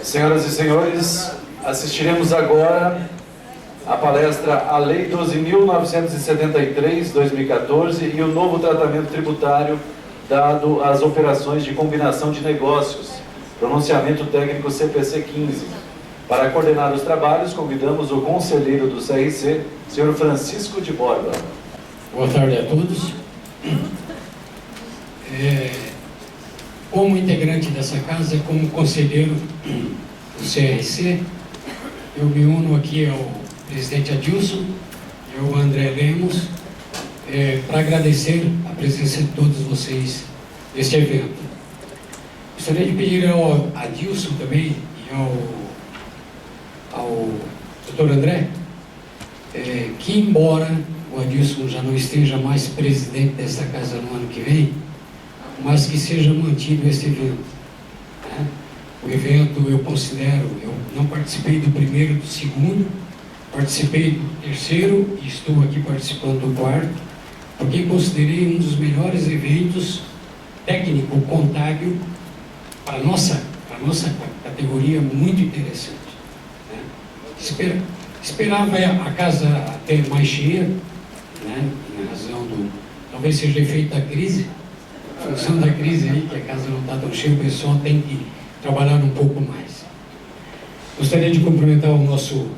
Senhoras e senhores, assistiremos agora a palestra A Lei 12.973/2014 e o novo tratamento tributário dado às operações de combinação de negócios, pronunciamento técnico CPC 15. Para coordenar os trabalhos, convidamos o conselheiro do CRC, senhor Francisco de Borba. Boa tarde a todos. Como integrante dessa casa, como conselheiro do CRC, eu me uno aqui ao presidente Adilson e ao André Lemos para agradecer a presença de todos vocês neste evento. Gostaria de pedir ao Adilson também e ao Dr. André que, embora o Adilson já não esteja mais presidente desta casa no ano que vem, mas que seja mantido esse evento. O evento, eu considero, eu não participei do primeiro, do segundo, participei do terceiro e estou aqui participando do quarto, porque considerei um dos melhores eventos técnico-contábil para a nossa categoria, muito interessante. Esperava a casa até mais cheia, em razão talvez seja efeito da crise, em função da crise aí, que a casa não está tão cheia, o pessoal tem que trabalhar um pouco mais. Gostaria de cumprimentar o nosso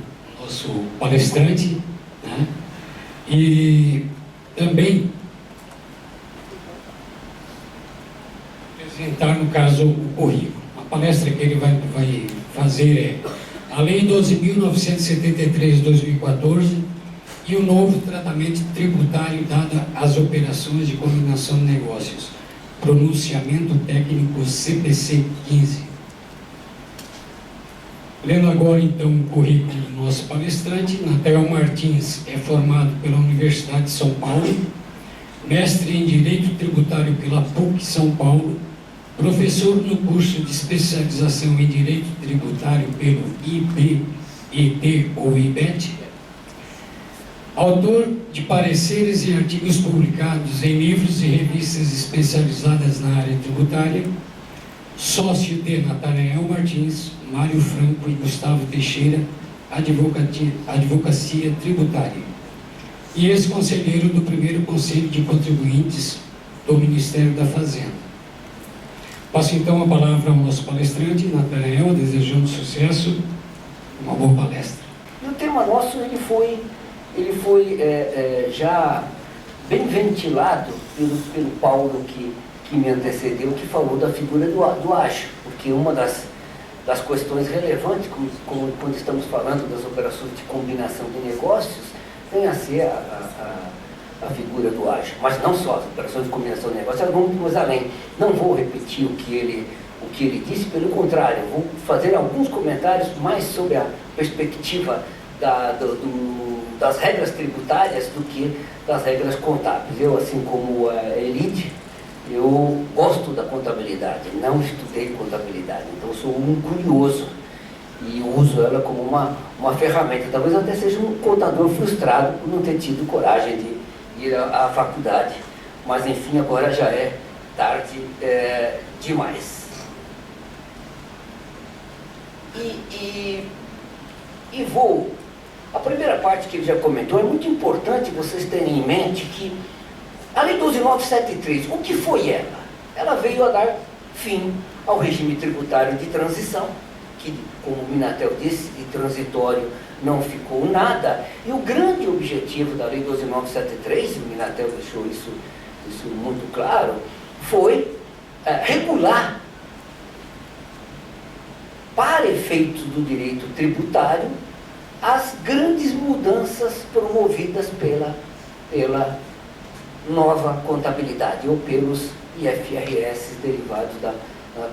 palestrante, e também apresentar, no caso, o currículo. A palestra que ele vai fazer é a Lei 12.973/2014 e o novo tratamento tributário dado às operações de combinação de negócios, pronunciamento técnico CPC 15. Lendo agora então o currículo do nosso palestrante. Nathanael Martins é formado pela Universidade de São Paulo, mestre em Direito Tributário pela PUC São Paulo, professor no curso de especialização em Direito Tributário pelo IBET ou IBET, autor de pareceres e artigos publicados em livros e revistas especializadas na área tributária, sócio de Nathanael Martins, Mário Franco e Gustavo Teixeira, Advocacia Tributária, e ex-conselheiro do primeiro Conselho de Contribuintes do Ministério da Fazenda. Passo então a palavra ao nosso palestrante, Nathanael, desejando sucesso, uma boa palestra. E o tema nosso, ele foi já bem ventilado pelo Paulo que me antecedeu, que falou da figura do ágio, porque uma das questões relevantes, como quando estamos falando das operações de combinação de negócios, vem a ser a figura do ágio. Mas não só as operações de combinação de negócios, elas vão muito mais além. Não vou repetir o que ele disse, pelo contrário, vou fazer alguns comentários mais sobre a perspectiva das regras tributárias do que das regras contábeis. Eu, assim como a Elide, eu gosto da contabilidade, não estudei contabilidade, então sou um curioso e uso ela como uma ferramenta. Talvez até seja um contador frustrado por não ter tido coragem de ir à faculdade, mas enfim, agora já é tarde demais. A primeira parte que ele já comentou, é muito importante vocês terem em mente que a Lei 12.973, o que foi ela? Ela veio a dar fim ao regime tributário de transição, que, como o Minatel disse, de transitório não ficou nada, e o grande objetivo da Lei 12.973, o Minatel deixou isso muito claro, foi regular, para efeitos do direito tributário, as grandes mudanças promovidas pela nova contabilidade, ou pelos IFRS derivados da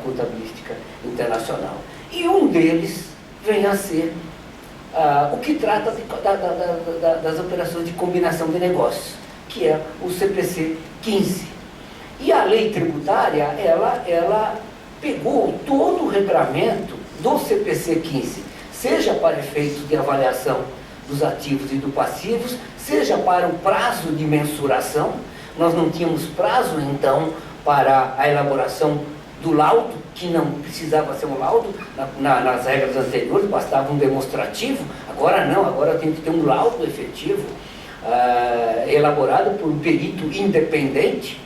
contabilística internacional. E um deles vem a ser o que trata das operações de combinação de negócios, que é o CPC 15. E a lei tributária, ela pegou todo o regramento do CPC 15, seja para efeitos de avaliação dos ativos e dos passivos, seja para o prazo de mensuração. Nós não tínhamos prazo, então, para a elaboração do laudo, que não precisava ser um laudo, nas regras anteriores bastava um demonstrativo, agora não, agora tem que ter um laudo efetivo, elaborado por um perito independente,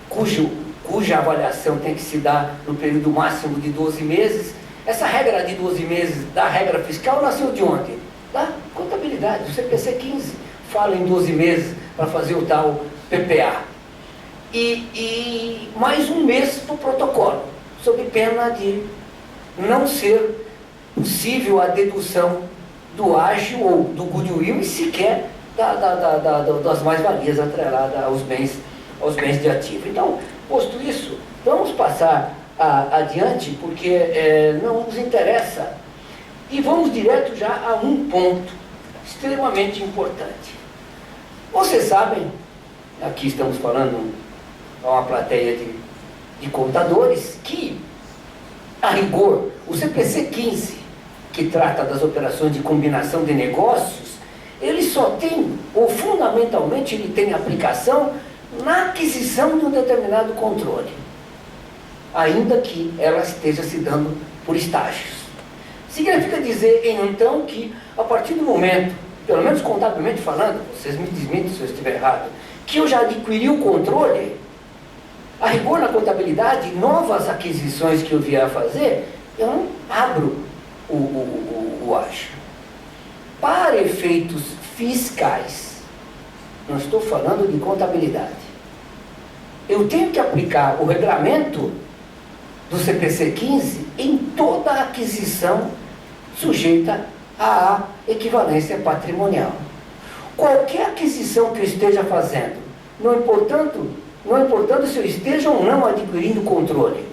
cuja avaliação tem que se dar no período máximo de 12 meses. Essa regra de 12 meses da regra fiscal nasceu de onde? Da contabilidade, do CPC 15, fala em 12 meses para fazer o tal PPA. E mais um mês para o protocolo, sob pena de não ser possível a dedução do ágio ou do goodwill e sequer das mais-valias atreladas aos bens de ativo. Então, posto isso, vamos passar adiante, porque não nos interessa. E vamos direto já a um ponto extremamente importante. Vocês sabem, aqui estamos falando a uma plateia de contadores, que, a rigor, o CPC 15, que trata das operações de combinação de negócios, ele só tem, ou fundamentalmente ele tem aplicação na aquisição de um determinado controle, ainda que ela esteja se dando por estágios. Significa dizer, então, que a partir do momento, pelo menos contabilmente falando, vocês me desmentem se eu estiver errado, que eu já adquiri o controle, a rigor na contabilidade, novas aquisições que eu vier a fazer, eu não abro o ágio. Para efeitos fiscais, não estou falando de contabilidade, eu tenho que aplicar o regulamento do CPC 15 em toda aquisição sujeita à equivalência patrimonial. Qualquer aquisição que eu esteja fazendo, não importando se eu esteja ou não adquirindo controle,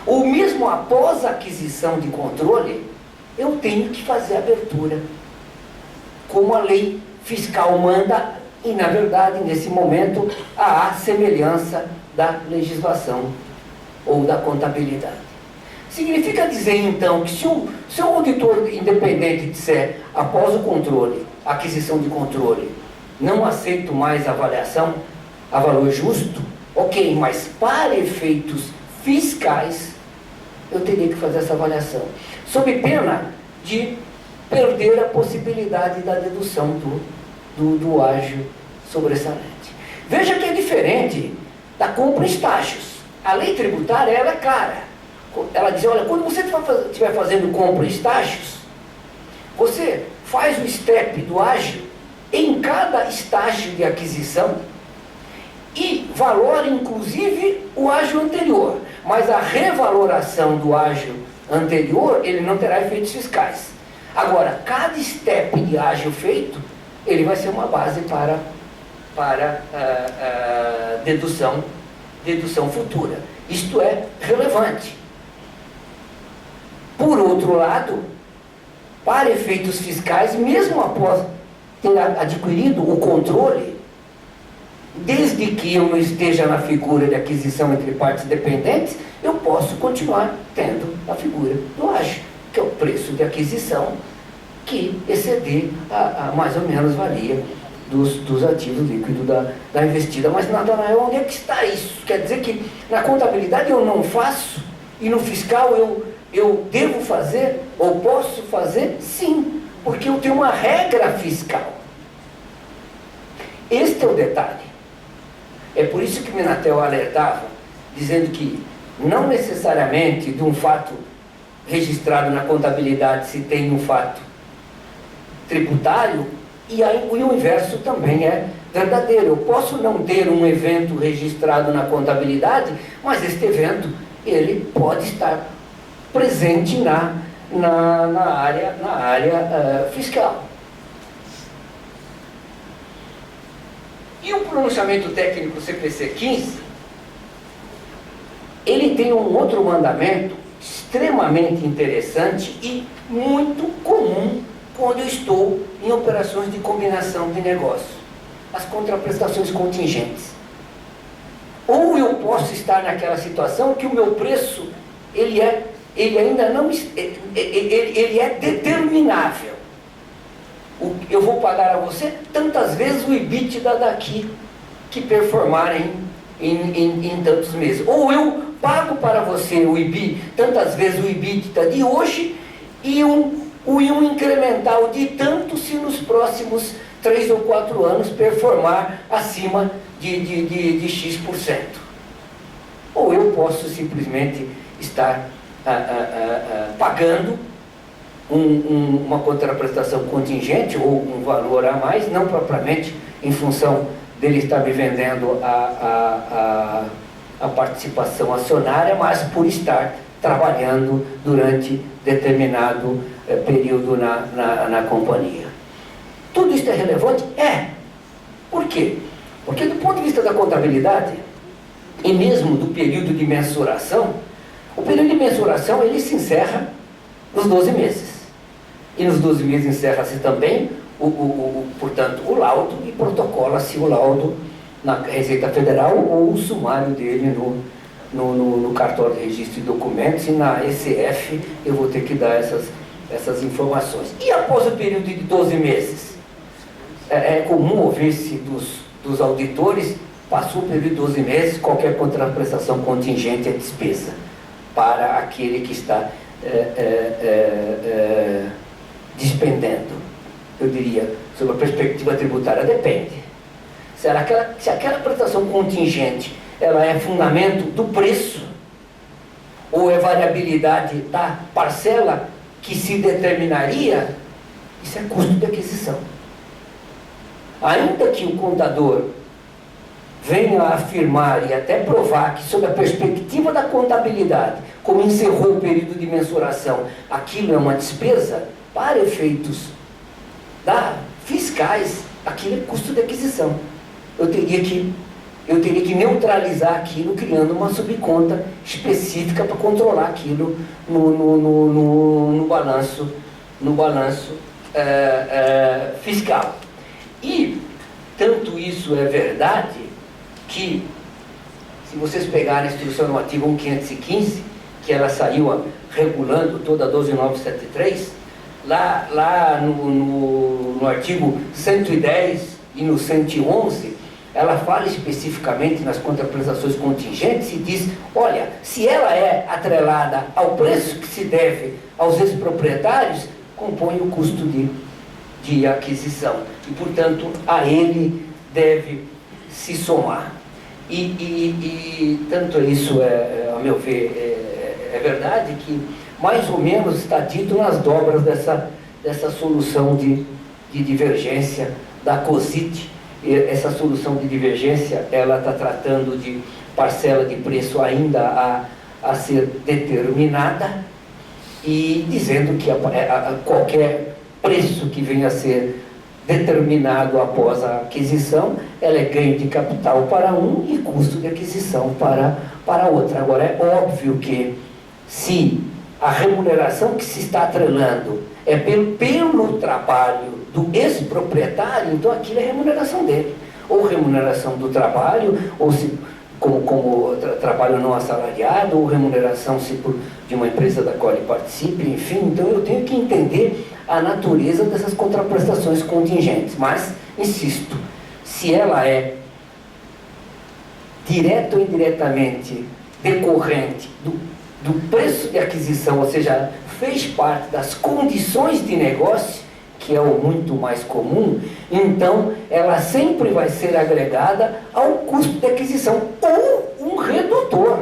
ou mesmo após a aquisição de controle, eu tenho que fazer abertura, como a lei fiscal manda, e na verdade, nesse momento, há semelhança da legislação ou da contabilidade. Significa dizer, então, que se o auditor independente disser, após o controle, aquisição de controle, não aceito mais a avaliação a valor justo, ok, mas para efeitos fiscais, eu teria que fazer essa avaliação, sob pena de perder a possibilidade da dedução do ágio sobressalente. Veja que é diferente da compra em estágios. A lei tributária, ela é clara. Ela diz, olha, quando você estiver fazendo compra em estágios, você faz o step do ágio em cada estágio de aquisição e valora, inclusive, o ágio anterior. Mas a revaloração do ágio anterior, ele não terá efeitos fiscais. Agora, cada step de ágio feito, ele vai ser uma base para dedução futura. Isto é relevante. Por outro lado, para efeitos fiscais, mesmo após ter adquirido o controle, desde que eu não esteja na figura de aquisição entre partes dependentes, eu posso continuar tendo a figura do ágio, que é o preço de aquisição que exceder a mais ou menos valia dos ativos líquidos da investida. Mas, Natanael, onde é que está isso? Quer dizer que na contabilidade eu não faço e no fiscal eu devo fazer ou posso fazer? Sim, porque eu tenho uma regra fiscal. Este é o detalhe. É por isso que Minatel alertava, dizendo que não necessariamente de um fato registrado na contabilidade se tem um fato tributário, e o inverso também é verdadeiro. Eu posso não ter um evento registrado na contabilidade, mas este evento, ele pode estar presente na área fiscal. E o pronunciamento técnico CPC 15, ele tem um outro mandamento extremamente interessante e muito comum quando eu estou em operações de combinação de negócio, as contraprestações contingentes. Ou eu posso estar naquela situação que o meu preço, ele ainda não, ele é determinável. Eu vou pagar a você tantas vezes o EBITDA daqui que performarem em tantos meses. Ou eu pago para você o IBI, tantas vezes o EBITDA de hoje, e um incremental de tanto se nos próximos 3 ou 4 anos performar acima de X%. Ou eu posso simplesmente estar pagando uma contraprestação contingente ou um valor a mais, não propriamente em função dele estar me vendendo a participação acionária, mas por estar trabalhando durante determinado período na companhia. Tudo isso é relevante? É. Por quê? Porque do ponto de vista da contabilidade, e mesmo do período de mensuração, o período de mensuração ele se encerra nos 12 meses. E nos 12 meses encerra-se também, portanto, o laudo, e protocola-se o laudo na Receita Federal ou o sumário dele no cartório de registro de documentos, e na ECF eu vou ter que dar essas informações. E após o período de 12 meses? É comum ouvir-se dos auditores: passou o período de 12 meses, qualquer contraprestação contingente é despesa para aquele que está despendendo. Eu diria, sob a perspectiva tributária, depende. Se aquela prestação contingente ela é fundamento do preço, ou é variabilidade da parcela que se determinaria, isso é custo de aquisição. Ainda que o contador venha a afirmar e até provar que, sob a perspectiva da contabilidade, como encerrou o período de mensuração, aquilo é uma despesa, para efeitos fiscais, aquilo é custo de aquisição. Eu teria que neutralizar aquilo, criando uma subconta específica para controlar aquilo no balanço fiscal. E tanto isso é verdade que, se vocês pegarem a Instrução Normativa 1515, que ela saiu regulando toda a 12973, lá no artigo 110 e no 111, ela fala especificamente nas contraprestações contingentes e diz: olha, se ela é atrelada ao preço que se deve aos ex-proprietários, compõe o custo de aquisição e, portanto, a ele deve se somar. E tanto isso a meu ver, é verdade que mais ou menos está dito nas dobras dessa solução de divergência da COSIT. Essa solução de divergência, ela está tratando de parcela de preço ainda a ser determinada e dizendo que qualquer preço que venha a ser determinado após a aquisição, ela é ganho de capital para um e custo de aquisição para outro. Agora, é óbvio que se a remuneração que se está atrelando é pelo trabalho do ex-proprietário, então aquilo é remuneração dele. Ou remuneração do trabalho, ou se como trabalho não assalariado, ou remuneração de uma empresa da qual ele participe, enfim. Então eu tenho que entender a natureza dessas contraprestações contingentes. Mas, insisto, se ela é direta ou indiretamente decorrente do preço de aquisição, ou seja, fez parte das condições de negócio, que é o muito mais comum, então ela sempre vai ser agregada ao custo de aquisição, ou um redutor,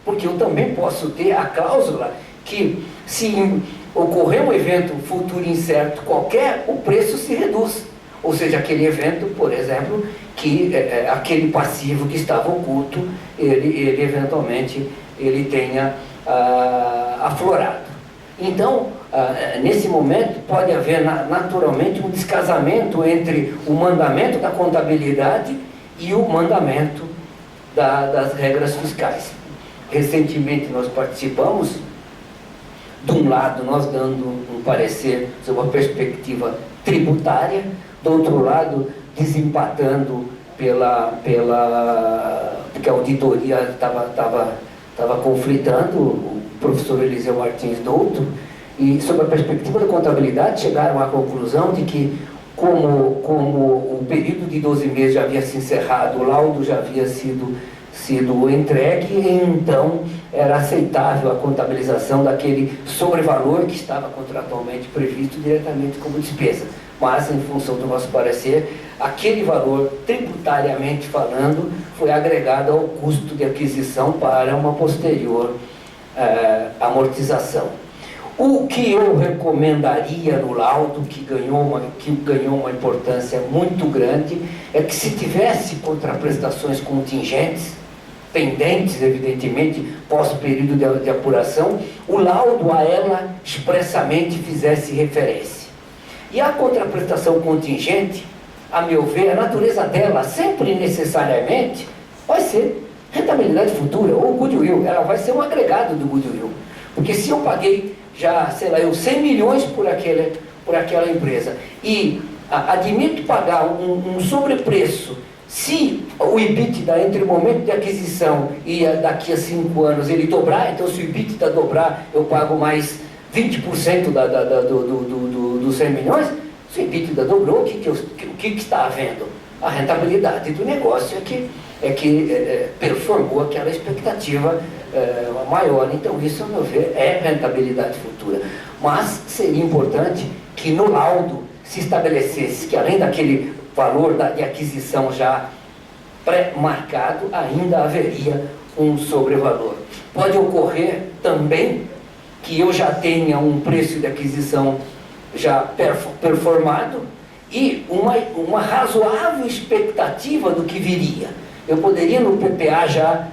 porque eu também posso ter a cláusula que, se ocorrer um evento futuro incerto qualquer, o preço se reduz, ou seja, aquele evento, por exemplo, que aquele passivo que estava oculto, ele eventualmente tenha aflorado. Então, nesse momento, pode haver naturalmente um descasamento entre o mandamento da contabilidade e o mandamento das regras fiscais. Recentemente nós participamos, de um lado nós dando um parecer sobre uma perspectiva tributária, do outro lado desempatando porque a auditoria estava conflitando, o professor Eliseu Martins Douto, e sob a perspectiva da contabilidade chegaram à conclusão de que, como o período de 12 meses já havia se encerrado, o laudo já havia sido sido entregue, e então era aceitável a contabilização daquele sobrevalor que estava contratualmente previsto diretamente como despesa. Mas, em função do nosso parecer, aquele valor, tributariamente falando, foi agregado ao custo de aquisição para uma posterior amortização. O que eu recomendaria no laudo, que ganhou uma importância muito grande, é que se tivesse contraprestações contingentes, pendentes, evidentemente, pós-período de apuração, o laudo a ela expressamente fizesse referência. E a contraprestação contingente, a meu ver, a natureza dela sempre necessariamente vai ser rentabilidade futura, ou goodwill, ela vai ser um agregado do goodwill. Porque se eu paguei já, sei lá, 100 milhões por aquela empresa e admito pagar um sobrepreço, se o EBITDA entre o momento de aquisição e daqui a 5 anos ele dobrar, então se o EBITDA dobrar, eu pago mais 20% dos 100 milhões, se o EBITDA dobrou, o que está havendo? A rentabilidade do negócio é que performou aquela expectativa maior. Então isso, a meu ver, é rentabilidade futura. Mas seria importante que no laudo se estabelecesse que, além daquele valor de aquisição já pré-marcado, ainda haveria um sobrevalor. Pode ocorrer também que eu já tenha um preço de aquisição já performado e uma razoável expectativa do que viria. Eu poderia no PPA já,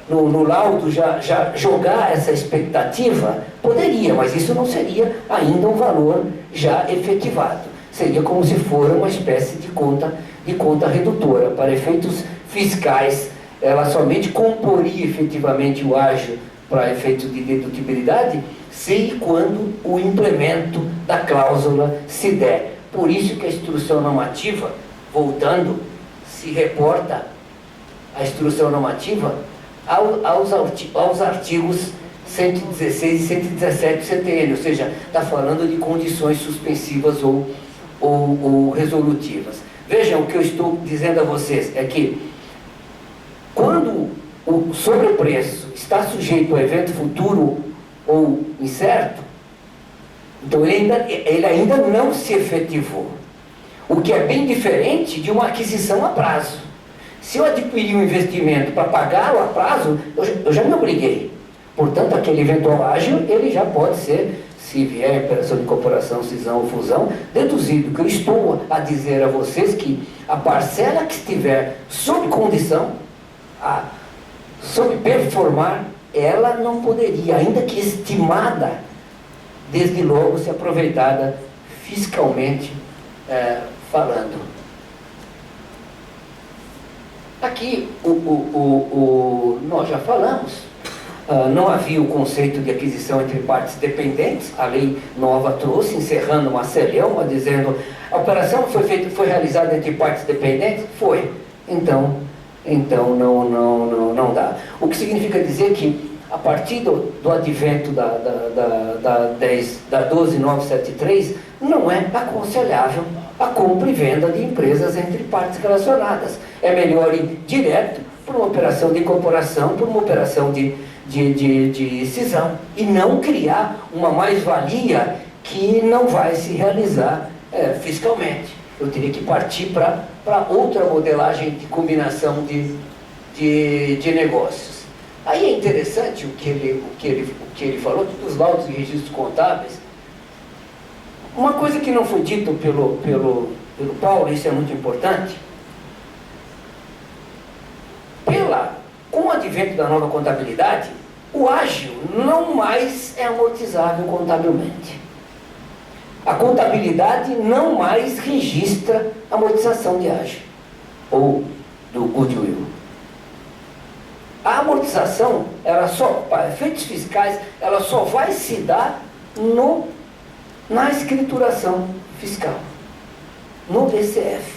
no laudo, já jogar essa expectativa? Poderia, mas isso não seria ainda um valor já efetivado. Seria como se for uma espécie de conta redutora. Para efeitos fiscais, ela somente comporia efetivamente o ágio para efeitos de dedutibilidade se e quando o implemento da cláusula se der. Por isso que a instrução normativa, voltando, se reporta a instrução normativa aos artigos 116 e 117 do CTN, ou seja, está falando de condições suspensivas ou resolutivas. Vejam, o que eu estou dizendo a vocês é que quando o sobrepreço está sujeito a evento futuro ou incerto, então ele ainda não se efetivou, o que é bem diferente de uma aquisição a prazo. Se eu adquirir um investimento para pagá-lo a prazo, eu já me obriguei. Portanto, aquele eventual ágio, ele já pode ser, se vier operação de incorporação, cisão ou fusão, deduzido. Que eu estou a dizer a vocês que a parcela que estiver sob condição, sob performar, ela não poderia, ainda que estimada, desde logo ser aproveitada fiscalmente falando. Aqui, nós já falamos, não havia o conceito de aquisição entre partes dependentes, a lei nova trouxe, encerrando uma celhão, dizendo, a operação foi realizada entre partes dependentes? Foi. Então não dá. O que significa dizer que, a partir do advento da 12973, não é aconselhável a compra e venda de empresas entre partes relacionadas. É melhor ir direto por uma operação de incorporação, por uma operação de cisão, e não criar uma mais-valia que não vai se realizar fiscalmente. Eu teria que partir para outra modelagem de combinação de negócios. Aí é interessante o que ele falou dos laudos de registros contábeis. Uma coisa que não foi dito pelo Paulo, isso é muito importante, com o advento da nova contabilidade, o ágio não mais é amortizável contabilmente. A contabilidade não mais registra amortização de ágio ou do goodwill. A amortização, ela só, para efeitos fiscais, ela só vai se dar na escrituração fiscal, no DCF.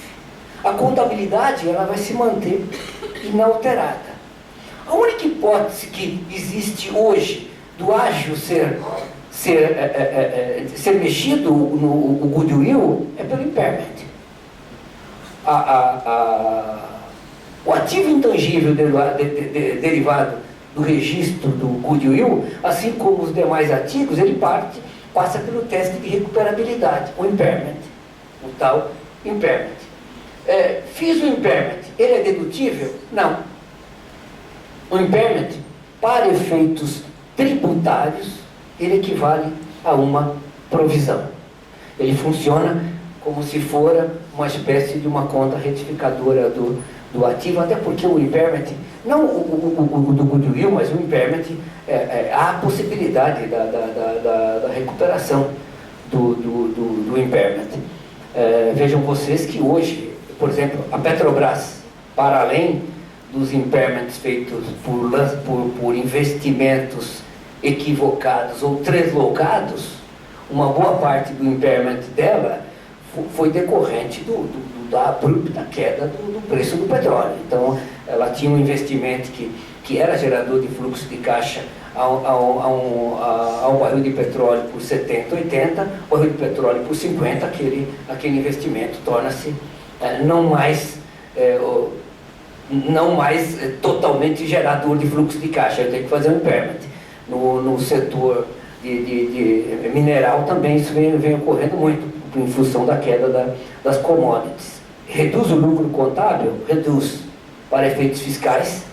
A contabilidade, ela vai se manter inalterada. A única hipótese que existe hoje do ágio ser mexido no goodwill é pelo impairment. ativo intangível derivado do registro do goodwill, assim como os demais ativos, ele passa pelo teste de recuperabilidade, o impairment, o tal impairment. Fiz o impairment, ele é dedutível? Não. O impairment, para efeitos tributários, ele equivale a uma provisão. Ele funciona como se fora uma espécie de uma conta retificadora do ativo, até porque o impairment, não o do goodwill, mas o impairment, há a possibilidade da recuperação do impairment. Vejam vocês que hoje, por exemplo, a Petrobras, para além dos impairments feitos por investimentos equivocados ou translocados, uma boa parte do impairment dela foi decorrente da abrupta queda do preço do petróleo. Então, ela tinha um investimento que era gerador de fluxo de caixa ao barril de petróleo por 70, 80, o barril de petróleo por 50, aquele investimento torna-se não mais totalmente gerador de fluxo de caixa. Eu tenho que fazer um impairment. No setor de mineral também isso vem ocorrendo muito, em função da queda das commodities. Reduz o lucro contábil? Reduz. Para efeitos fiscais,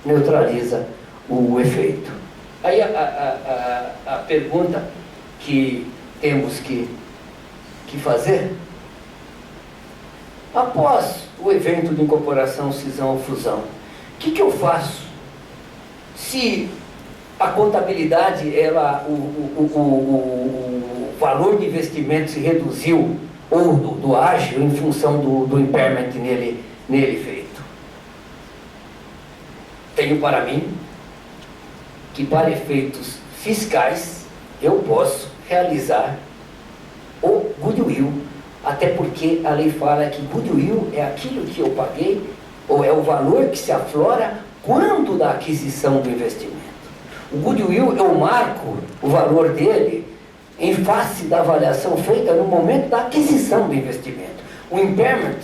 neutraliza o efeito. Aí a pergunta que temos que fazer: após o evento de incorporação, cisão ou fusão, o que eu faço se a contabilidade, o valor de investimento se reduziu, ou do ágio, em função do impairment nele feito? Tenho para mim que, para efeitos fiscais, eu posso realizar o goodwill, até porque a lei fala que goodwill é aquilo que eu paguei, ou é o valor que se aflora quando da aquisição do investimento. O goodwill, eu marco o valor dele em face da avaliação feita no momento da aquisição do investimento. O impairment,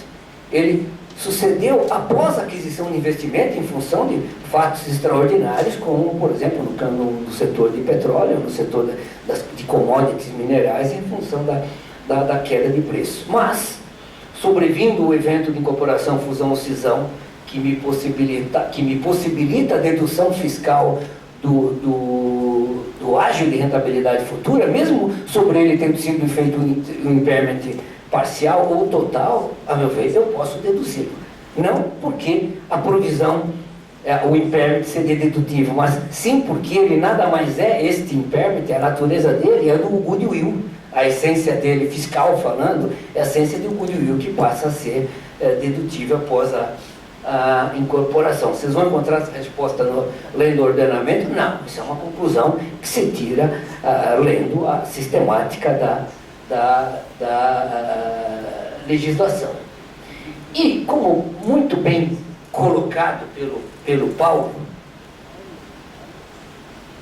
ele sucedeu após a aquisição do investimento, em função de fatos extraordinários, como, por exemplo, no setor de petróleo, no setor de commodities minerais, em função da queda de preço. Mas, sobrevindo o evento de incorporação, fusão ou cisão, que me possibilita a dedução fiscal do ágio de rentabilidade futura, mesmo sobre ele tendo sido feito um impairment parcial ou total, a meu ver, eu posso deduzi-lo. Não porque a provisão, o impairment seria dedutivo, mas sim porque ele nada mais este impairment, a natureza dele é do goodwill. A essência dele, fiscal falando, é a essência do goodwill que passa a ser dedutível após a incorporação. Vocês vão encontrar essa resposta lendo o ordenamento? Não, isso é uma conclusão que se tira lendo a sistemática da legislação. E, como muito bem colocado pelo Paulo,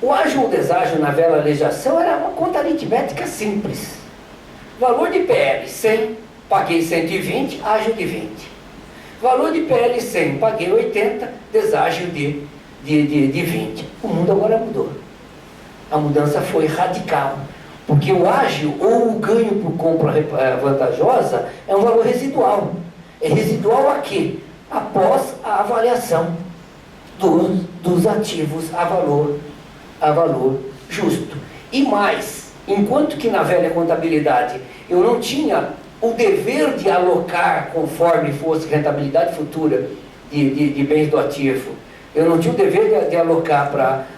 o ágio ou deságio na velha legislação era uma conta aritmética simples. Valor de PL 100, paguei 120, ágio de 20. Valor de PL 100, paguei 80, deságio de 20. O mundo agora mudou. A mudança foi radical. Porque o ágio ou o ganho por compra vantajosa é um valor residual. É residual a quê? Após a avaliação dos ativos a valor justo. E mais, enquanto que na velha contabilidade eu não tinha o dever de alocar conforme fosse rentabilidade futura de bens do ativo, eu não tinha o dever de alocar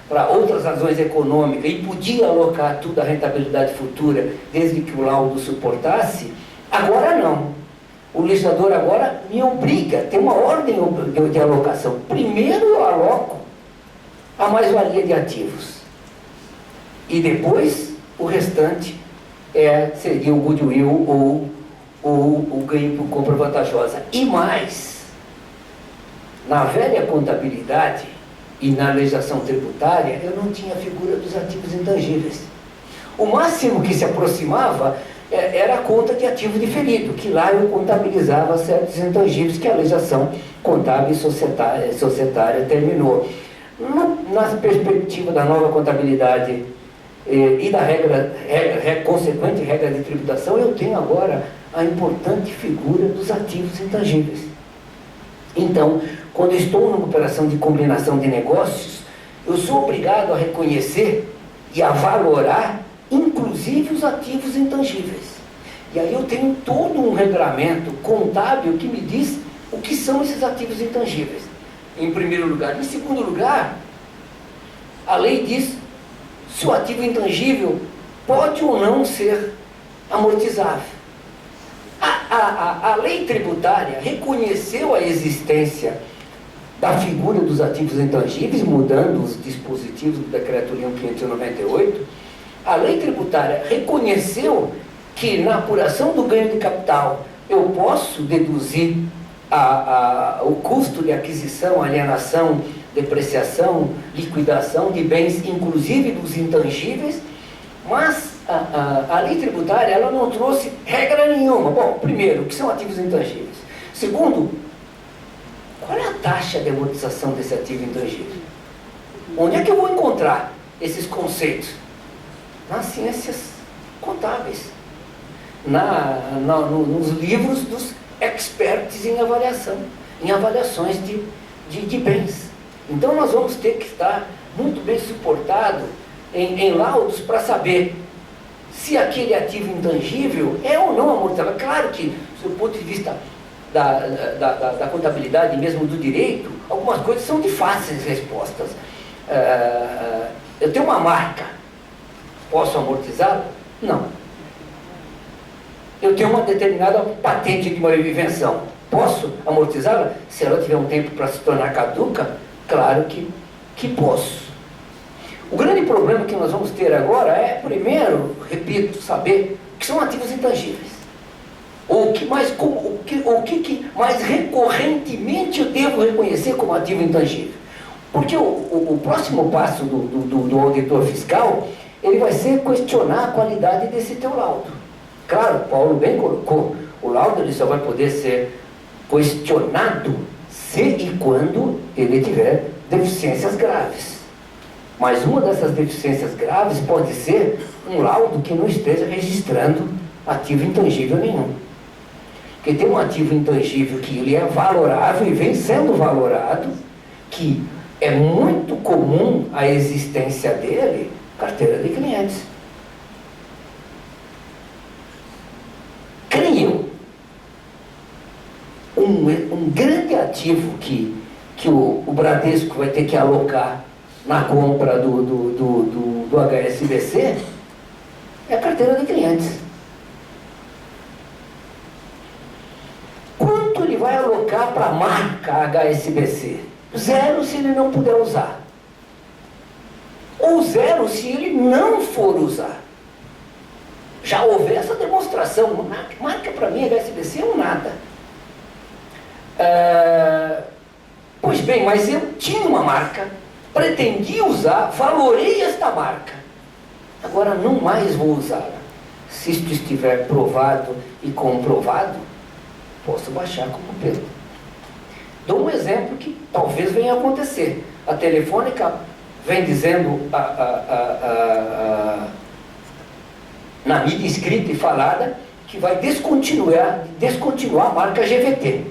para outras razões econômicas e podia alocar tudo a rentabilidade futura desde que o laudo suportasse. Agora não. O legislador agora me obriga, tem uma ordem de alocação. Primeiro eu aloco a mais-valia de ativos. E depois o restante seria o goodwill ou o ganho por compra vantajosa. E mais, na velha contabilidade e na legislação tributária, eu não tinha a figura dos ativos intangíveis. O máximo que se aproximava era a conta de ativo diferido, que lá eu contabilizava certos intangíveis que a legislação contábil e societária terminou. Na perspectiva da nova contabilidade e da consequente regra de tributação, eu tenho agora a importante figura dos ativos intangíveis. Então, quando eu estou numa operação de combinação de negócios, eu sou obrigado a reconhecer e a valorar, inclusive, os ativos intangíveis. E aí eu tenho todo um regramento contábil que me diz o que são esses ativos intangíveis, em primeiro lugar. Em segundo lugar, a lei diz se o ativo intangível pode ou não ser amortizável. A lei tributária reconheceu a existência da figura dos ativos intangíveis, mudando os dispositivos do Decreto-Lei 598. A lei tributária reconheceu que na apuração do ganho de capital eu posso deduzir o custo de aquisição, alienação, depreciação, liquidação de bens, inclusive dos intangíveis, mas a lei tributária ela não trouxe regra nenhuma. Bom, primeiro, o que são ativos intangíveis? Segundo, qual é a taxa de amortização desse ativo intangível? Onde é que eu vou encontrar esses conceitos? Nas ciências contábeis, nos livros dos experts em avaliação, em avaliações de bens. Então nós vamos ter que estar muito bem suportado em laudos para saber se aquele ativo intangível é ou não amortizável. Claro que, do ponto de vista da contabilidade e mesmo do direito, algumas coisas são de fáceis respostas. Eu tenho uma marca, posso amortizá-la? Não. Eu tenho uma determinada patente de uma invenção, posso amortizá-la? Se ela tiver um tempo para se tornar caduca, claro que posso. O grande problema que nós vamos ter agora é, primeiro, repito, saber o que são ativos intangíveis. O que mais recorrentemente eu devo reconhecer como ativo intangível. Porque o próximo passo do auditor fiscal, ele vai ser questionar a qualidade desse teu laudo. Claro, Paulo bem colocou, o laudo ele só vai poder ser questionado se e quando ele tiver deficiências graves. Mas uma dessas deficiências graves pode ser um laudo que não esteja registrando ativo intangível nenhum. Porque tem um ativo intangível que ele é valorável e vem sendo valorado, que é muito comum a existência dele, carteira de clientes. Creio, um grande ativo que o Bradesco vai ter que alocar na compra do HSBC é a carteira de clientes. Quanto ele vai alocar para a marca HSBC? 0 se ele não puder usar. Ou 0 se ele não for usar. Já houve essa demonstração. Marca para mim, HSBC é um nada. Pois bem, mas eu tinha uma marca, pretendia usar, valorei esta marca. Agora não mais vou usá-la. Se isto estiver provado e comprovado, posso baixar como pelo. Dou um exemplo que talvez venha a acontecer. A Telefônica vem dizendo na mídia escrita e falada que vai descontinuar a marca GVT.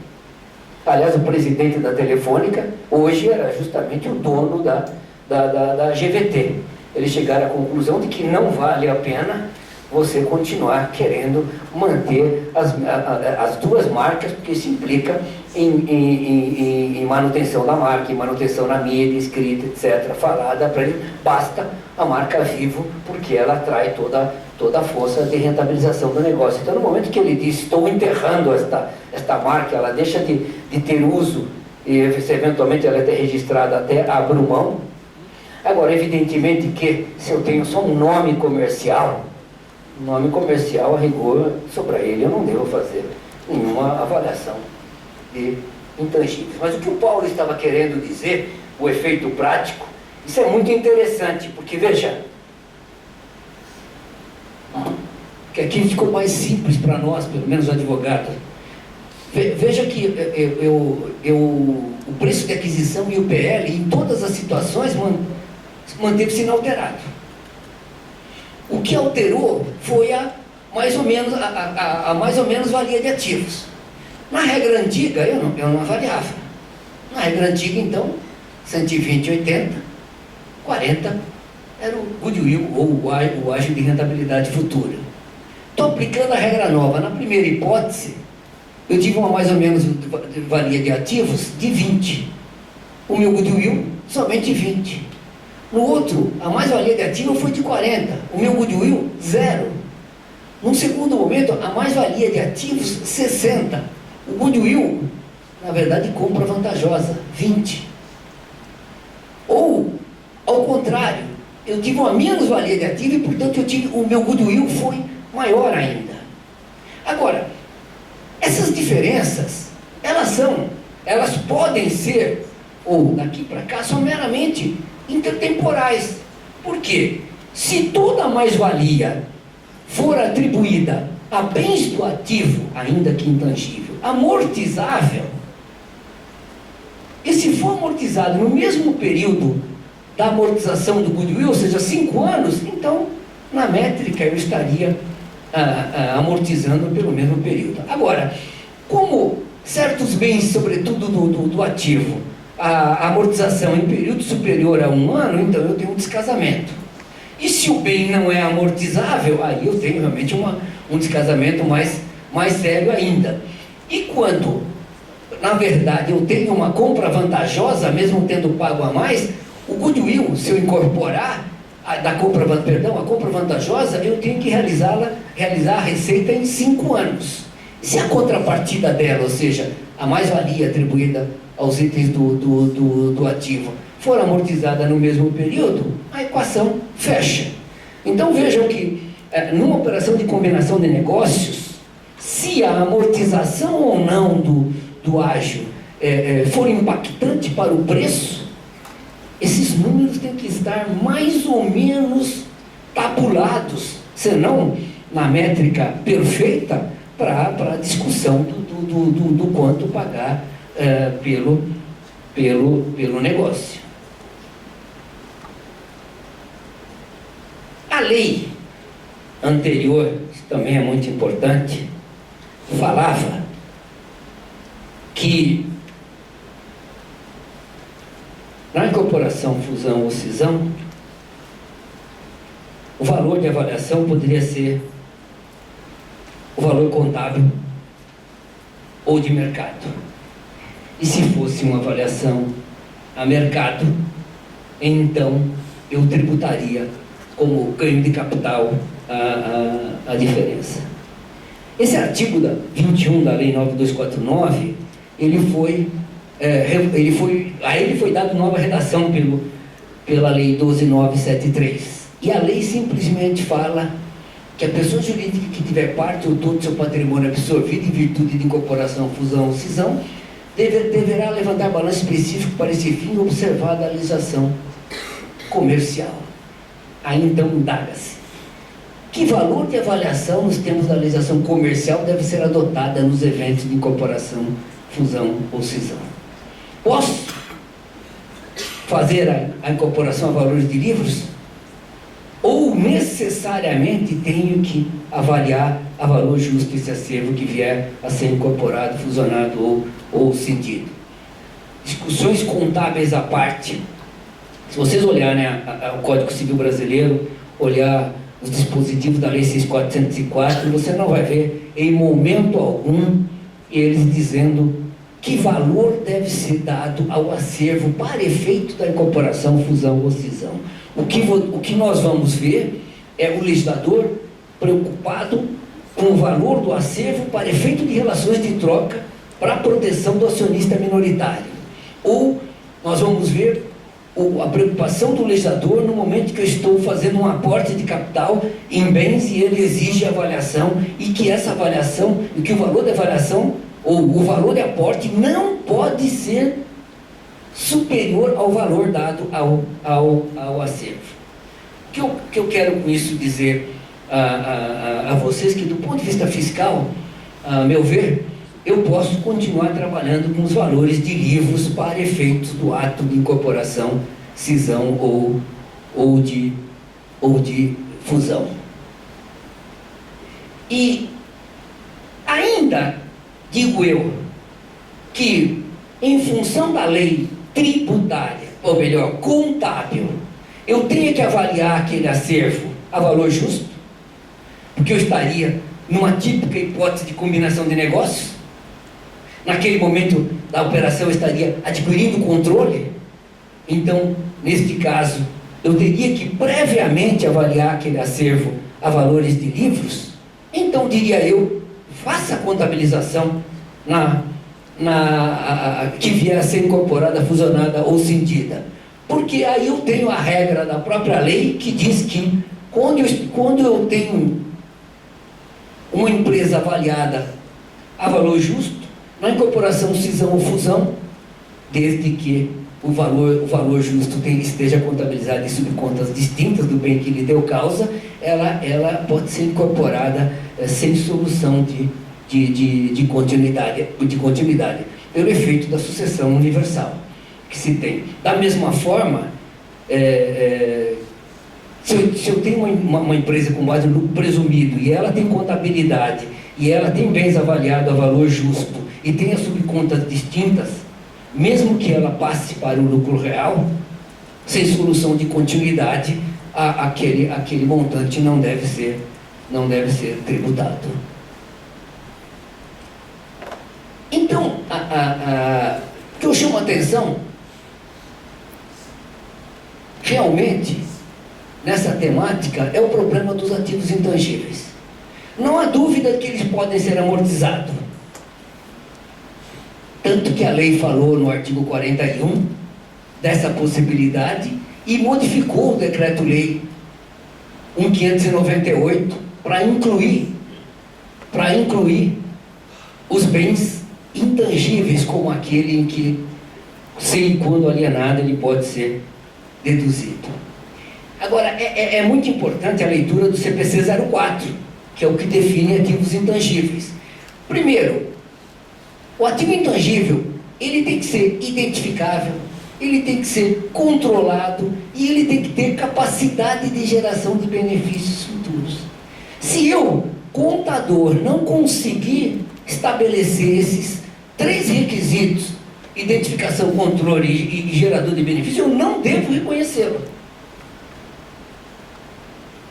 Aliás, o presidente da Telefônica hoje era justamente o dono da GVT. Eles chegaram à conclusão de que não vale a pena você continuar querendo manter as duas marcas, porque isso implica em manutenção da marca, em manutenção na mídia, escrita, etc., falada para ele. Basta a marca Vivo, porque ela atrai toda a força de rentabilização do negócio. Então, no momento que ele diz, estou enterrando esta marca, ela deixa de ter uso, e se eventualmente ela é registrada até abrir mão. Agora, evidentemente que se eu tenho só um nome comercial, a rigor, sobre ele eu não devo fazer nenhuma avaliação de intangíveis. Mas o que o Paulo estava querendo dizer, o efeito prático, isso é muito interessante, porque veja, que aqui ficou mais simples para nós, pelo menos advogados. Veja que o preço de aquisição e o PL, em todas as situações, manteve-se inalterado. O que alterou foi a mais ou menos valia de ativos. Na regra antiga, eu não avaliava. Na regra antiga, então, 120, 80, 40 era o goodwill ou o ágio de rentabilidade futura. Estou aplicando a regra nova. Na primeira hipótese, eu tive uma mais ou menos valia de ativos de 20. O meu goodwill, somente 20. No outro, a mais-valia de ativo foi de 40. O meu goodwill, 0. Num segundo momento, a mais-valia de ativos, 60. O goodwill, na verdade, compra vantajosa, 20. Ou, ao contrário, eu tive uma menos-valia de ativo e, portanto, o meu goodwill foi maior ainda. Agora, essas diferenças, elas podem ser, ou daqui para cá, são meramente intertemporais. Por quê? Se toda a mais-valia for atribuída a bens do ativo, ainda que intangível, amortizável, e se for amortizado no mesmo período da amortização do goodwill, ou seja, 5 anos, então, na métrica, eu estaria amortizando pelo mesmo período. Agora, como certos bens, sobretudo do ativo, a amortização em período superior a 1 ano, então eu tenho um descasamento. E se o bem não é amortizável, aí eu tenho realmente um descasamento mais sério ainda. E quando, na verdade, eu tenho uma compra vantajosa, mesmo tendo pago a mais, o goodwill, se eu incorporar a compra vantajosa, eu tenho que realizar a receita em 5 anos. Se a contrapartida dela, ou seja, a mais-valia atribuída aos itens do ativo, for amortizada no mesmo período, a equação fecha. Então vejam que, numa operação de combinação de negócios, se a amortização ou não do ágio for impactante para o preço, esses números têm que estar mais ou menos tabulados, senão na métrica perfeita para a discussão do quanto pagar pelo negócio. A lei anterior, isso também é muito importante, falava que na incorporação, fusão ou cisão, o valor de avaliação poderia ser o valor contábil ou de mercado. E se fosse uma avaliação a mercado, então eu tributaria como ganho de capital a diferença. Esse artigo 21 da Lei 9249, a ele foi dada nova redação pela Lei 12973. E a lei simplesmente fala que a pessoa jurídica que tiver parte ou todo do seu patrimônio absorvido em virtude de incorporação, fusão ou cisão, deverá levantar balanço específico para esse fim, observada a legislação comercial. Aí então indaga-se: que valor de avaliação nos termos da legislação comercial deve ser adotada nos eventos de incorporação, fusão ou cisão? Posso fazer a incorporação a valores de livros? Ou necessariamente tenho que avaliar a valor justo esse acervo que vier a ser incorporado, fusionado ou cindido? Discussões contábeis à parte. Se vocês olharem o Código Civil Brasileiro, olhar os dispositivos da Lei 6.404, você não vai ver em momento algum eles dizendo que valor deve ser dado ao acervo para efeito da incorporação, fusão ou cisão. O que nós vamos ver é o legislador preocupado com o valor do acervo para efeito de relações de troca para a proteção do acionista minoritário. Ou nós vamos ver a preocupação do legislador no momento que eu estou fazendo um aporte de capital em bens e ele exige avaliação, e que essa avaliação, e que o valor da avaliação ou o valor de aporte não pode ser superior ao valor dado ao acervo. O que eu quero com isso dizer a vocês? Que do ponto de vista fiscal, a meu ver, eu posso continuar trabalhando com os valores de livros para efeitos do ato de incorporação, cisão ou de fusão. E ainda digo eu que, em função da lei tributária, ou melhor, contábil, eu tenho que avaliar aquele acervo a valor justo, porque eu estaria numa típica hipótese de combinação de negócios. Naquele momento da operação eu estaria adquirindo controle. Então, neste caso, eu teria que previamente avaliar aquele acervo a valores de livros. Então, diria eu, faça a contabilização que vier a ser incorporada, fusionada ou cindida. Porque aí eu tenho a regra da própria lei que diz que quando eu tenho uma empresa avaliada a valor justo, na incorporação, cisão ou fusão, desde que o valor justo esteja contabilizado em subcontas distintas do bem que lhe deu causa, ela pode ser incorporada sem solução de continuidade, pelo efeito da sucessão universal que se tem. Da mesma forma, se eu tenho uma empresa com base no lucro presumido e ela tem contabilidade e ela tem bens avaliados a valor justo e tem as subcontas distintas, mesmo que ela passe para o lucro real, sem solução de continuidade, aquele montante não deve ser tributado. Então, o que eu chamo a atenção, realmente, nessa temática, é o problema dos ativos intangíveis. Não há dúvida que eles podem ser amortizados. Tanto que a lei falou no artigo 41 dessa possibilidade e modificou o decreto-lei 1598 para incluir os bens intangíveis como aquele em que, se e quando alienado, ele pode ser deduzido. Agora, é muito importante a leitura do CPC 04, que é o que define ativos intangíveis. Primeiro, o ativo intangível, ele tem que ser identificável, ele tem que ser controlado e ele tem que ter capacidade de geração de benefícios futuros. Se eu, contador, não conseguir estabelecer esses 3 requisitos, identificação, controle e gerador de benefício, eu não devo reconhecê-lo.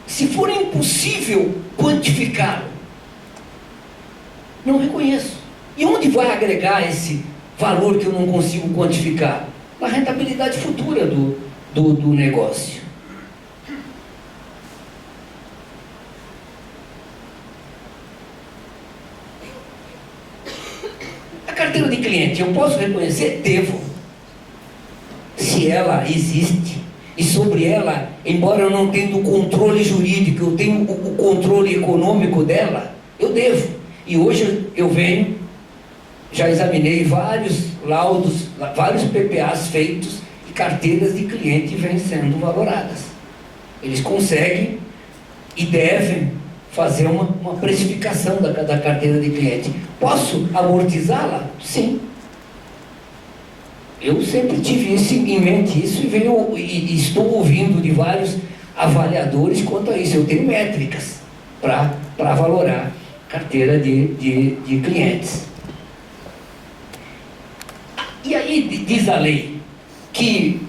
Se for impossível quantificá-lo, não reconheço. E onde vai agregar esse valor que eu não consigo quantificar? Na rentabilidade futura do negócio. A carteira de cliente, eu posso reconhecer? Devo. Se ela existe, e sobre ela, embora eu não tenha o controle jurídico, eu tenho o controle econômico dela, eu devo. E hoje eu venho, já examinei vários laudos, vários PPAs feitos e carteiras de cliente vêm sendo valoradas. Eles conseguem e devem fazer uma precificação da carteira de cliente. Posso amortizá-la? Sim. Eu sempre tive isso em mente, e estou ouvindo de vários avaliadores quanto a isso. Eu tenho métricas para valorar carteira de clientes. E aí diz a lei que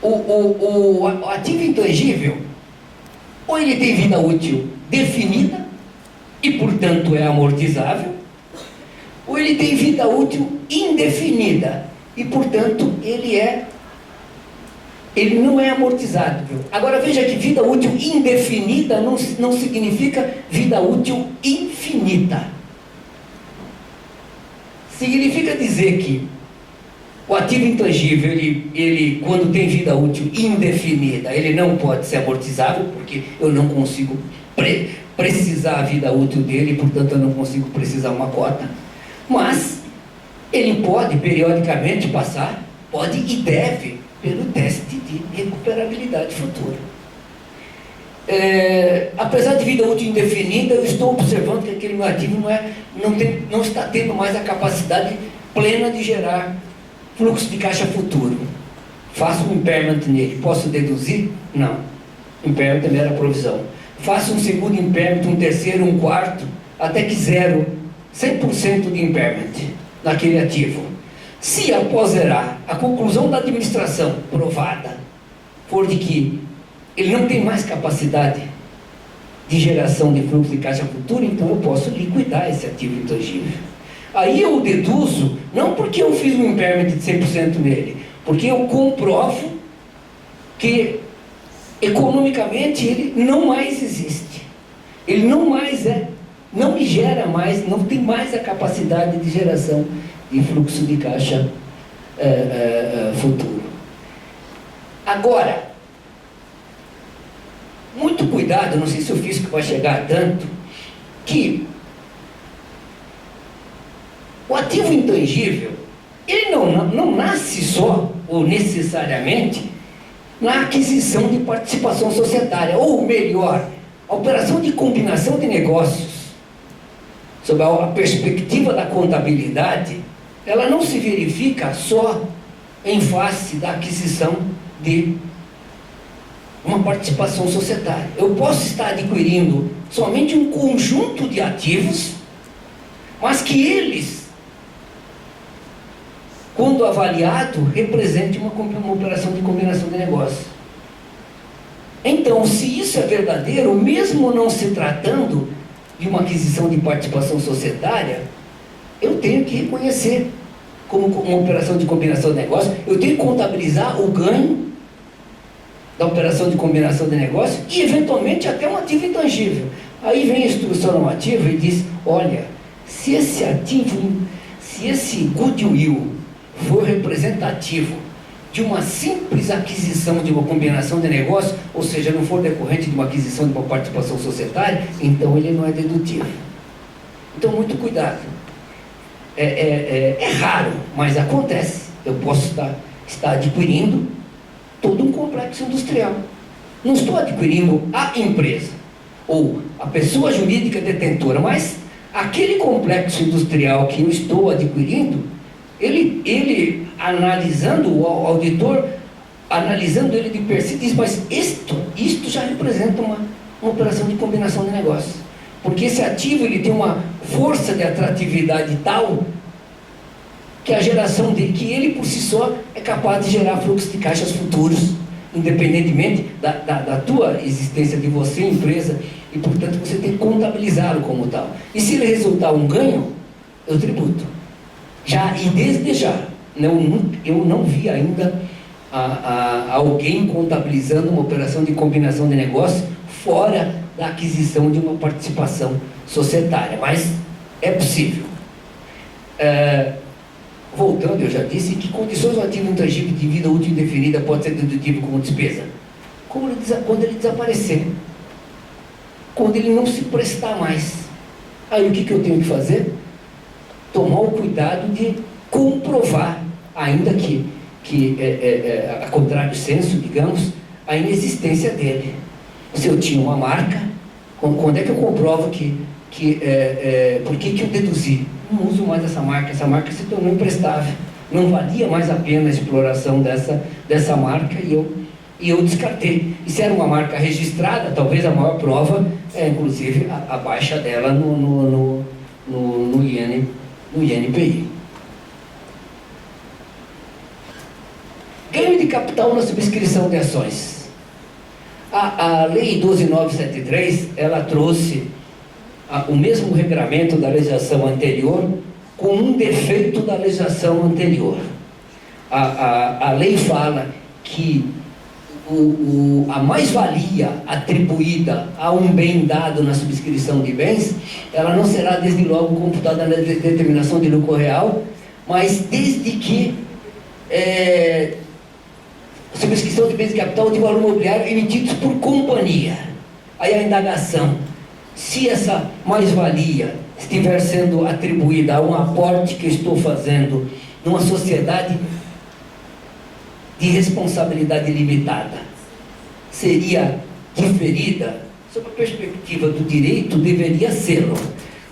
o ativo intangível, ou ele tem vida útil definida e, portanto, é amortizável, ou ele tem vida útil indefinida e, portanto, ele não é amortizável. Agora veja que vida útil indefinida não significa vida útil infinita. Significa dizer que o ativo intangível, ele quando tem vida útil indefinida, ele não pode ser amortizável, porque eu não consigo precisar a vida útil dele, portanto eu não consigo precisar uma cota. Mas ele pode periodicamente passar, pode e deve, pelo teste de recuperabilidade futura. apesar de vida útil indefinida, eu estou observando que aquele meu ativo não está tendo mais a capacidade plena de gerar fluxo de caixa futuro. Faço um impairment nele, posso deduzir? Não. Impairment é mera provisão. Faço um segundo impairment, um terceiro, um quarto, até que zero, 100% de impairment naquele ativo. Se após zerar, a conclusão da administração provada for de que ele não tem mais capacidade de geração de fluxo de caixa futuro, então eu posso liquidar esse ativo intangível. Aí eu deduzo, não porque eu fiz um impairment de 100% nele, porque eu comprovo que economicamente ele não mais existe. Ele não mais não gera mais, não tem mais a capacidade de geração de fluxo de caixa futuro. Agora, muito cuidado, não sei se o fisco vai chegar a tanto, que o ativo intangível, ele não nasce só, ou necessariamente, na aquisição de participação societária, ou melhor, a operação de combinação de negócios, sob a perspectiva da contabilidade, ela não se verifica só em face da aquisição de uma participação societária. Eu posso estar adquirindo somente um conjunto de ativos, mas que eles, quando avaliado, represente uma operação de combinação de negócio. Então, se isso é verdadeiro, mesmo não se tratando de uma aquisição de participação societária, eu tenho que reconhecer como uma operação de combinação de negócio, eu tenho que contabilizar o ganho da operação de combinação de negócio e, eventualmente, até um ativo intangível. Aí vem a instrução normativa e diz, olha, se esse ativo, se esse goodwill for representativo de uma simples aquisição de uma combinação de negócio, ou seja, não for decorrente de uma aquisição de uma participação societária, então ele não é dedutivo. Então, muito cuidado. É raro, mas acontece. Eu posso estar adquirindo todo um complexo industrial. Não estou adquirindo a empresa ou a pessoa jurídica detentora, mas aquele complexo industrial que eu estou adquirindo, ele analisando, o auditor, analisando ele de per si, diz, mas isto já representa uma operação de combinação de negócios. Porque esse ativo ele tem uma força de atratividade tal que a geração dele, que ele por si só é capaz de gerar fluxo de caixas futuros, independentemente da tua existência de você, empresa, e portanto você tem que contabilizá-lo como tal. E se ele resultar um ganho, eu tributo. E desde já, eu não vi ainda alguém contabilizando uma operação de combinação de negócio fora da aquisição de uma participação societária, mas é possível. Voltando, eu já disse, em que condições o ativo intangível de vida útil indefinida pode ser dedutível como despesa? Quando ele desaparecer, quando ele não se prestar mais. Aí o que eu tenho que fazer? Tomar o cuidado de comprovar, ainda que a contrário senso, digamos, a inexistência dele. Se eu tinha uma marca, quando é que eu comprovo por que eu deduzi? Não uso mais essa marca se tornou imprestável, não valia mais a pena a exploração dessa marca e eu descartei. E se era uma marca registrada, talvez a maior prova é inclusive a baixa dela no INPI. Ganho de capital na subscrição de ações. A Lei 12.973, ela trouxe o mesmo regramento da legislação anterior com um defeito da legislação anterior. A lei fala que a mais-valia atribuída a um bem dado na subscrição de bens, ela não será desde logo computada na determinação de lucro real, mas desde que subscrição de bens de capital de valor imobiliário emitidos por companhia. Aí a indagação, se essa mais-valia estiver sendo atribuída a um aporte que eu estou fazendo numa sociedade de responsabilidade limitada, seria diferida, sob a perspectiva do direito, deveria ser-lo,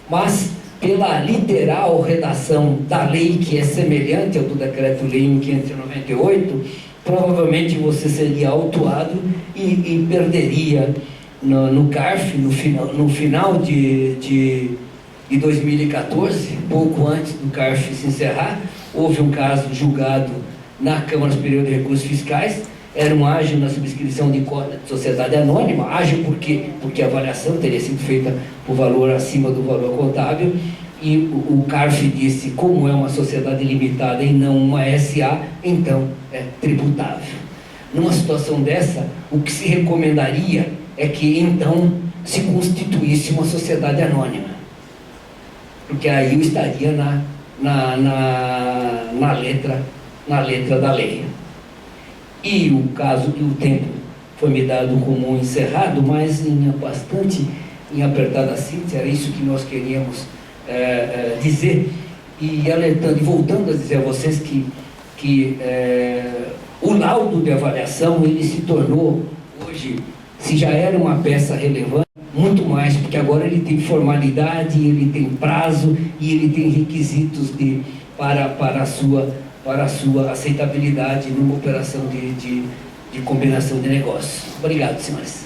mas pela literal redação da lei, que é semelhante ao do Decreto-Lei 1598, provavelmente você seria autuado e perderia no CARF, no final de 2014, pouco antes do CARF se encerrar. Houve um caso julgado na Câmara Superior de Recursos Fiscais, era um ágio na subscrição de cota de sociedade anônima, ágio porque a avaliação teria sido feita por valor acima do valor contábil, e o CARF disse, como é uma sociedade limitada e não uma SA, então é tributável. Numa situação dessa, o que se recomendaria é que então se constituísse uma sociedade anônima, porque aí eu estaria na letra da lei. E o caso que o tempo foi me dado como encerrado, mas bastante em apertada síntese, era isso que nós queríamos dizer, e alertando e voltando a dizer a vocês que o laudo de avaliação, ele se tornou hoje, se já era uma peça relevante, muito mais, porque agora ele tem formalidade, ele tem prazo e ele tem requisitos para a sua aceitabilidade numa operação de combinação de negócios. Obrigado, senhores.